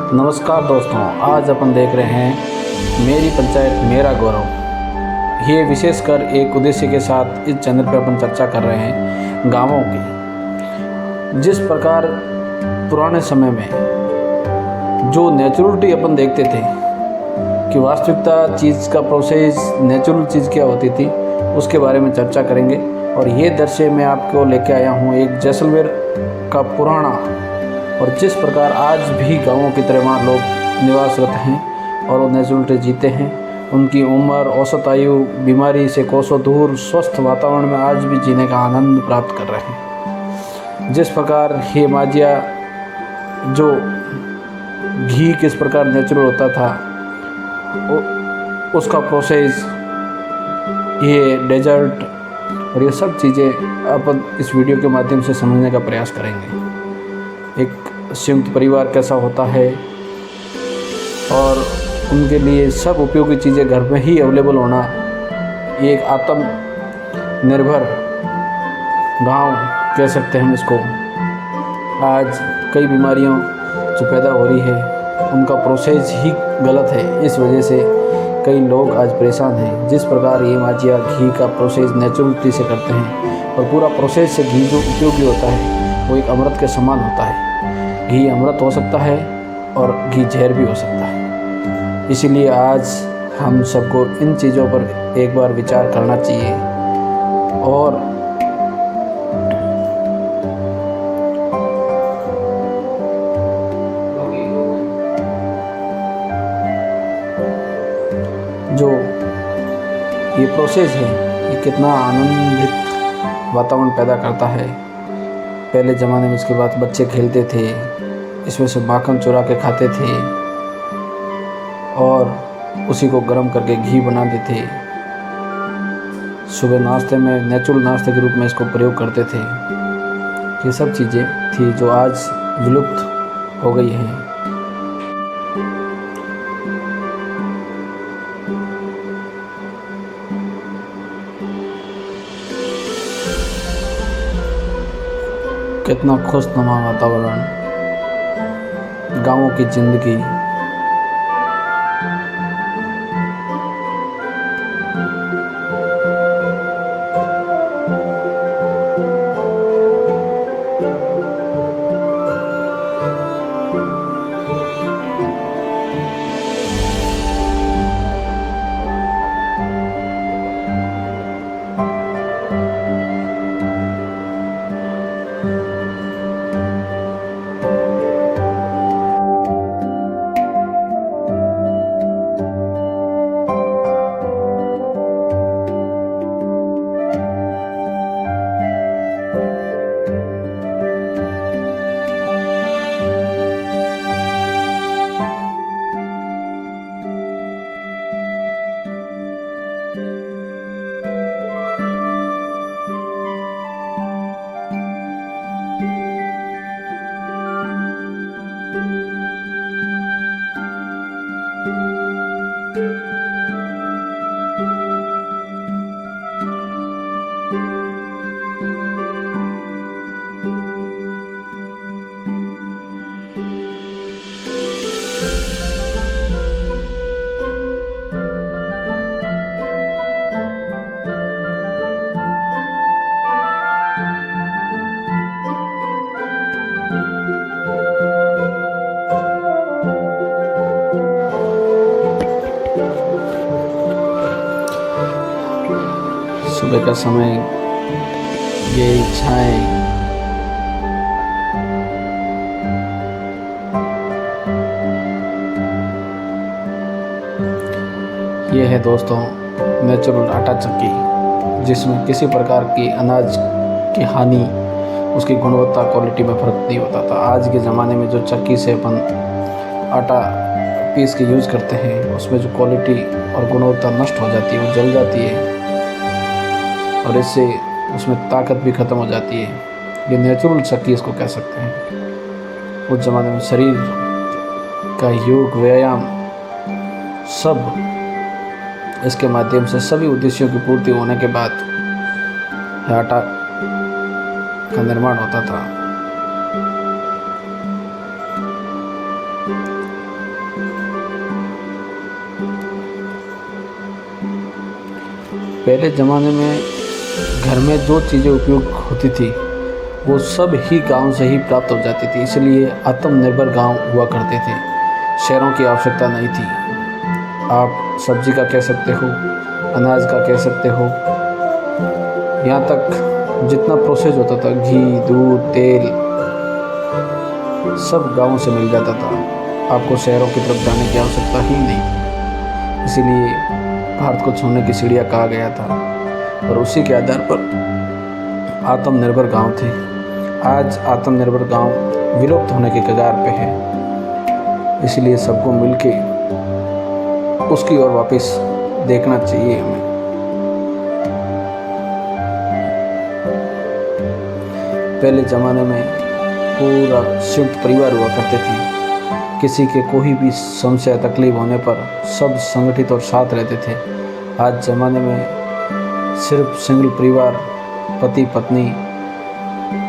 नमस्कार दोस्तों, आज अपन देख रहे हैं मेरी पंचायत मेरा गौरव। ये विशेषकर एक उद्देश्य के साथ इस चैनल पर अपन चर्चा कर रहे हैं गांवों की। जिस प्रकार पुराने समय में जो नेचुरलिटी अपन देखते थे कि वास्तविकता चीज़ का प्रोसेस नेचुरल चीज़ क्या होती थी, उसके बारे में चर्चा करेंगे। और ये दृश्य मैं आपको लेके आया हूँ एक जैसलमेर का पुराना, और जिस प्रकार आज भी गाँवों की तरह वहाँ लोग निवासरत हैं और वो नेचुरलिटी जीते हैं। उनकी उम्र, औसत आयु, बीमारी से कोसों दूर स्वस्थ वातावरण में आज भी जीने का आनंद प्राप्त कर रहे हैं। जिस प्रकार ये माजिया जो घी किस प्रकार नेचुरल होता था, उसका प्रोसेस, ये डेजर्ट और ये सब चीज़ें अपन इस वीडियो के माध्यम से समझने का प्रयास करेंगे। एक संयुक्त परिवार कैसा होता है और उनके लिए सब उपयोगी चीज़ें घर में ही अवेलेबल होना, ये एक आत्मनिर्भर गांव कह सकते हैं हम इसको। आज कई बीमारियों जो पैदा हो रही है उनका प्रोसेस ही गलत है, इस वजह से कई लोग आज परेशान हैं। जिस प्रकार ये माजिया घी का प्रोसेस नेचुरलिटी से करते हैं और पूरा प्रोसेस से घी जो उपयोगी होता है वो एक अमृत के समान होता है। घी अमृत हो सकता है और घी जहर भी हो सकता है। इसीलिए आज हम सबको इन चीज़ों पर एक बार विचार करना चाहिए। और जो ये प्रोसेस है ये कितना आनंदित वातावरण पैदा करता है। पहले ज़माने में इसके बाद बच्चे खेलते थे, इसमें से माखन चुरा के खाते थे और उसी को गर्म करके घी बनाते थे। सुबह नाश्ते में नेचुरल नाश्ते के रूप में इसको प्रयोग करते थे। ये सब चीज़ें थी जो आज विलुप्त हो गई हैं। कितना खुशनुमा वातावरण, गाँवों की ज़िंदगी। सुबह का समय, ये इच्छाएं, ये है दोस्तों नेचुरल आटा चक्की, जिसमें किसी प्रकार की अनाज की हानि, उसकी गुणवत्ता, क्वालिटी में फ़र्क नहीं होता था। आज के ज़माने में जो चक्की से अपन आटा पीस के यूज़ करते हैं उसमें जो क्वालिटी और गुणवत्ता नष्ट हो जाती है, वो जल जाती है और इससे उसमें ताकत भी ख़त्म हो जाती है। ये नेचुरल चक्की इसको कह सकते हैं। उस ज़माने में शरीर का योग, व्यायाम सब इसके माध्यम से सभी उद्देश्यों की पूर्ति होने के बाद आटा का निर्माण होता था। पहले ज़माने में घर में जो चीज़ें उपयोग होती थी वो सब ही गांव से ही प्राप्त हो जाती थी, इसलिए आत्मनिर्भर गांव हुआ करते थे। शहरों की आवश्यकता नहीं थी। आप सब्जी का कह सकते हो, अनाज का कह सकते हो, यहाँ तक जितना प्रोसेस होता था, घी, दूध, तेल, सब गाँव से मिल जाता था। आपको शहरों की तरफ जाने की आवश्यकता ही नहीं थी। इसीलिए भारत को सोने की चिड़िया कहा गया था और उसी के आधार पर आत्मनिर्भर गांव थे। आज आत्मनिर्भर गांव विलुप्त होने के कगार पे है, इसलिए सबको मिलके उसकी ओर वापस देखना चाहिए हमें। पहले ज़माने में पूरा संयुक्त परिवार हुआ करते थे। किसी के कोई भी समस्या तकलीफ होने पर सब संगठित और साथ रहते थे। आज ज़माने में सिर्फ सिंगल परिवार, पति पत्नी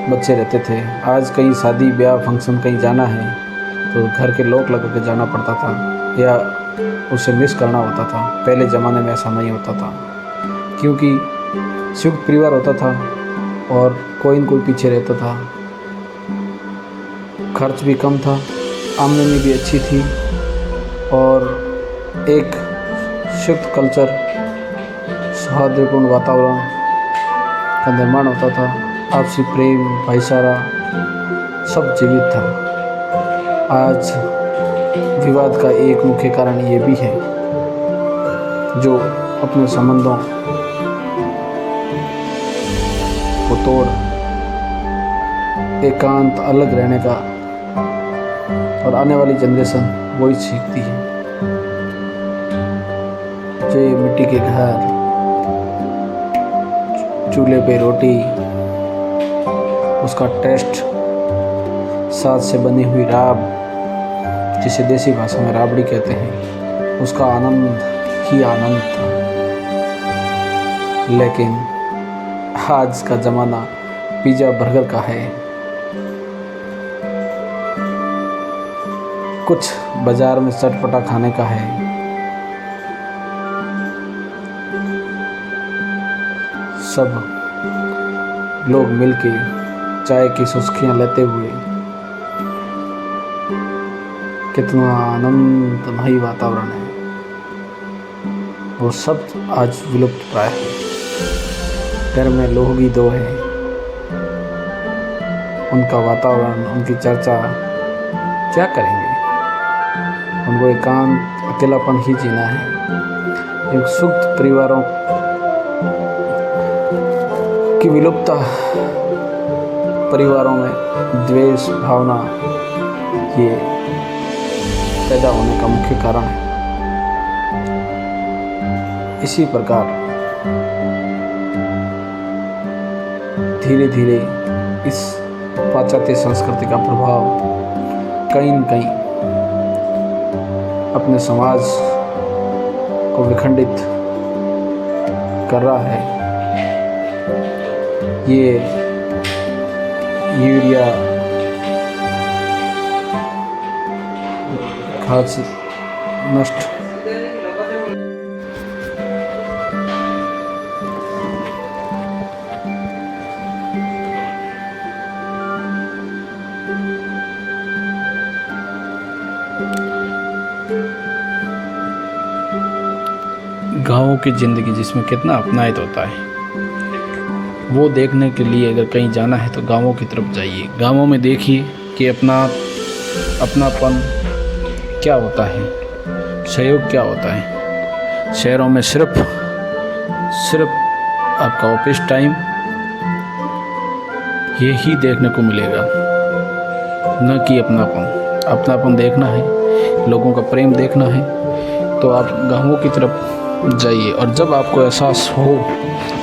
बच्चे रहते थे। आज कहीं शादी ब्याह फंक्शन कहीं जाना है तो घर के लॉक लगा के जाना पड़ता था या उसे मिस करना होता था। पहले ज़माने में ऐसा नहीं होता था, क्योंकि संयुक्त परिवार होता था और कोई न कोई पीछे रहता था। खर्च भी कम था, आमदनी भी अच्छी थी और एक शुद्ध कल्चर, सौहार्दपूर्ण वातावरण का निर्माण होता था। आपसी प्रेम, भाईचारा सब जीवित था। आज विवाद का एक मुख्य कारण ये भी है, जो अपने संबंधों को तोड़ एकांत अलग रहने का, और आने वाली जनरेशन वही सीखती है। जो ये मिट्टी के घर, चूल्हे पे रोटी, उसका टेस्ट, साथ से बनी हुई राब, जिसे देसी भाषा में राबड़ी कहते हैं, उसका आनंद ही आनंद था। लेकिन आज का ज़माना पिज़्ज़ा बर्गर का है। कुछ बाज़ार में चटपटा खाने का है। सब लोग मिलके चाय की चुस्कियाँ लेते हुए कितना आनंदमयी वातावरण है, वो सब आज विलुप्त प्राय है। घर में लोग ही दो हैं, उनका वातावरण, उनकी चर्चा क्या करेंगे? उनको एकांत अकेलापन ही जीना है। एक सुख परिवारों की विलुप्तता परिवारों में द्वेष भावना ये पैदा होने का मुख्य कारण है। इसी प्रकार धीरे धीरे इस पाश्चात्य संस्कृति का प्रभाव कहीं न कहीं अपने समाज को विखंडित कर रहा है। ये यूरिया खाद से नष्ट गाँवों की ज़िंदगी जिसमें कितना अपनायत होता है, वो देखने के लिए अगर कहीं जाना है तो गाँवों की तरफ जाइए। गाँवों में देखिए कि अपनापन क्या होता है, सहयोग क्या होता है। शहरों में सिर्फ आपका ऑफिस टाइम यही देखने को मिलेगा, न कि अपनापन देखना है, लोगों का प्रेम देखना है तो आप गाँवों की तरफ जाइए। और जब आपको एहसास हो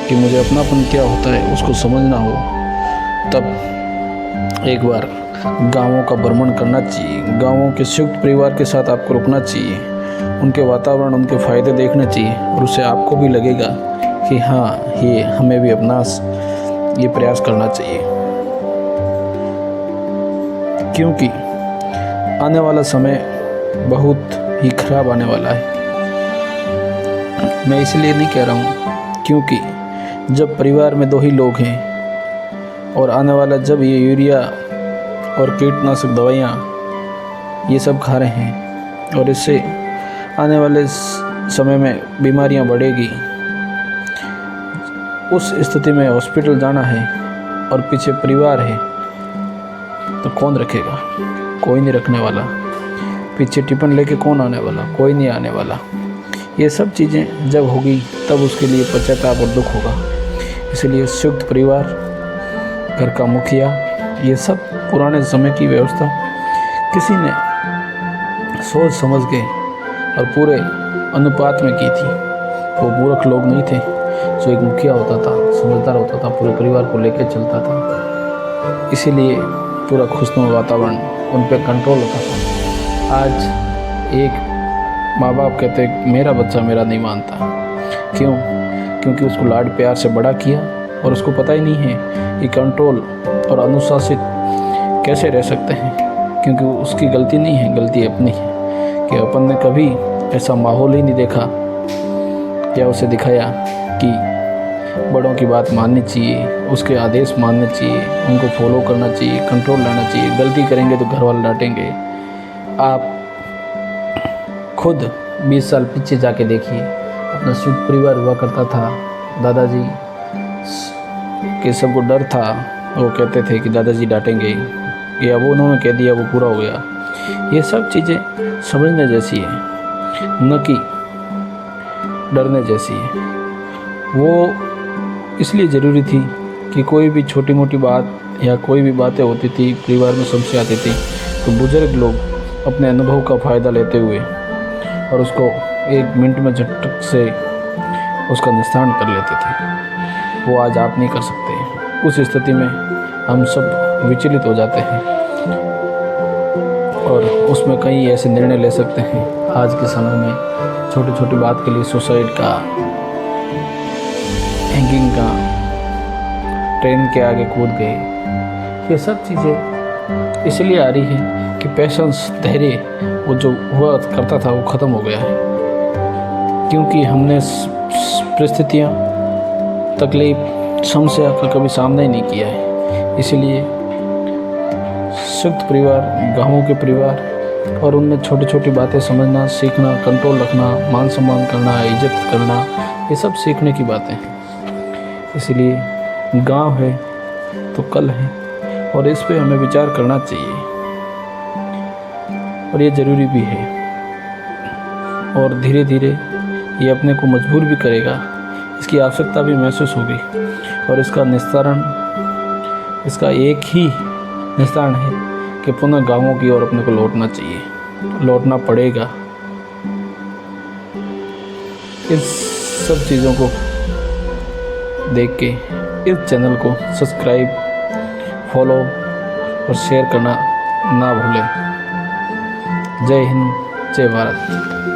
कि मुझे अपनापन क्या होता है, उसको समझना हो, तब एक बार गाँवों का भ्रमण करना चाहिए। गाँवों के संयुक्त परिवार के साथ आपको रुकना चाहिए, उनके वातावरण, उनके फ़ायदे देखने चाहिए और उससे आपको भी लगेगा कि हाँ, ये हमें भी अपना ये प्रयास करना चाहिए। क्योंकि आने वाला समय बहुत ही खराब आने वाला है। मैं इसलिए नहीं कह रहा हूँ क्योंकि जब परिवार में 2 ही लोग हैं और आने वाला जब ये यूरिया और कीटनाशक दवाइयाँ ये सब खा रहे हैं और इससे आने वाले समय में बीमारियाँ बढ़ेगी, उस स्थिति में हॉस्पिटल जाना है और पीछे परिवार है तो कौन रखेगा? कोई नहीं रखने वाला। पीछे टिफिन लेके कौन आने वाला? कोई नहीं आने वाला। ये सब चीज़ें जब होगी तब उसके लिए पश्चाताप और दुख होगा। इसलिए संयुक्त परिवार, घर का मुखिया, ये सब पुराने समय की व्यवस्था किसी ने सोच समझ के और पूरे अनुपात में की थी। वो मूर्ख लोग नहीं थे। जो एक मुखिया होता था, समझदार होता था, पूरे परिवार को लेकर चलता था, इसीलिए पूरा खुशनुमा वातावरण उन पर कंट्रोल होता था। आज एक माँ बाप कहते हैं मेरा बच्चा मेरा नहीं मानता। क्यों? क्योंकि उसको लाड प्यार से बड़ा किया और उसको पता ही नहीं है कि कंट्रोल और अनुशासित कैसे रह सकते हैं। क्योंकि उसकी गलती नहीं है, गलती अपनी है कि अपन ने कभी ऐसा माहौल ही नहीं देखा या उसे दिखाया कि बड़ों की बात माननी चाहिए, उसके आदेश मानने चाहिए, उनको फॉलो करना चाहिए, कंट्रोल लाना चाहिए। गलती करेंगे तो घर वाले डांटेंगे। आप खुद 20 साल पीछे जाके देखिए, अपना संयुक्त परिवार हुआ करता था। दादाजी के सबको डर था, वो कहते थे कि दादाजी डांटेंगे, या वो उन्होंने कह दिया वो पूरा हो गया। ये सब चीज़ें समझने जैसी है, न कि डरने जैसी है। वो इसलिए ज़रूरी थी कि कोई भी छोटी मोटी बात या कोई भी बातें होती थी, परिवार में समस्या आती थी, तो बुज़ुर्ग लोग अपने अनुभव का फ़ायदा लेते हुए और उसको 1 मिनट में झटक से उसका निस्तारण कर लेते थे। वो आज आप नहीं कर सकते। उस स्थिति में हम सब विचलित हो जाते हैं और उसमें कई ऐसे निर्णय ले सकते हैं। आज के समय में छोटी छोटी बात के लिए सुसाइड का, हैंगिंग का, ट्रेन के आगे कूद गए, ये सब चीज़ें इसलिए आ रही है कि पेशेंस, धैर्य, वो जो हुआ करता था वो ख़त्म हो गया है। क्योंकि हमने परिस्थितियाँ, तकलीफ, समस्या का कभी सामना ही नहीं किया है। इसलिए संयुक्त परिवार, गाँवों के परिवार और उनमें छोटी छोटी बातें समझना, सीखना, कंट्रोल रखना, मान सम्मान करना, इज्जत करना, ये सब सीखने की बातें हैं। इसलिए गांव है तो कल है और इस पे हमें विचार करना चाहिए और ये ज़रूरी भी है। और धीरे धीरे ये अपने को मजबूर भी करेगा, इसकी आवश्यकता भी महसूस होगी और इसका निस्तारण, इसका एक ही निस्तारण है कि पुनः गाँवों की ओर अपने को लौटना चाहिए, लौटना पड़ेगा। इस सब चीज़ों को देख के इस चैनल को सब्सक्राइब, फॉलो और शेयर करना ना भूलें। जय हिंद, जय भारत।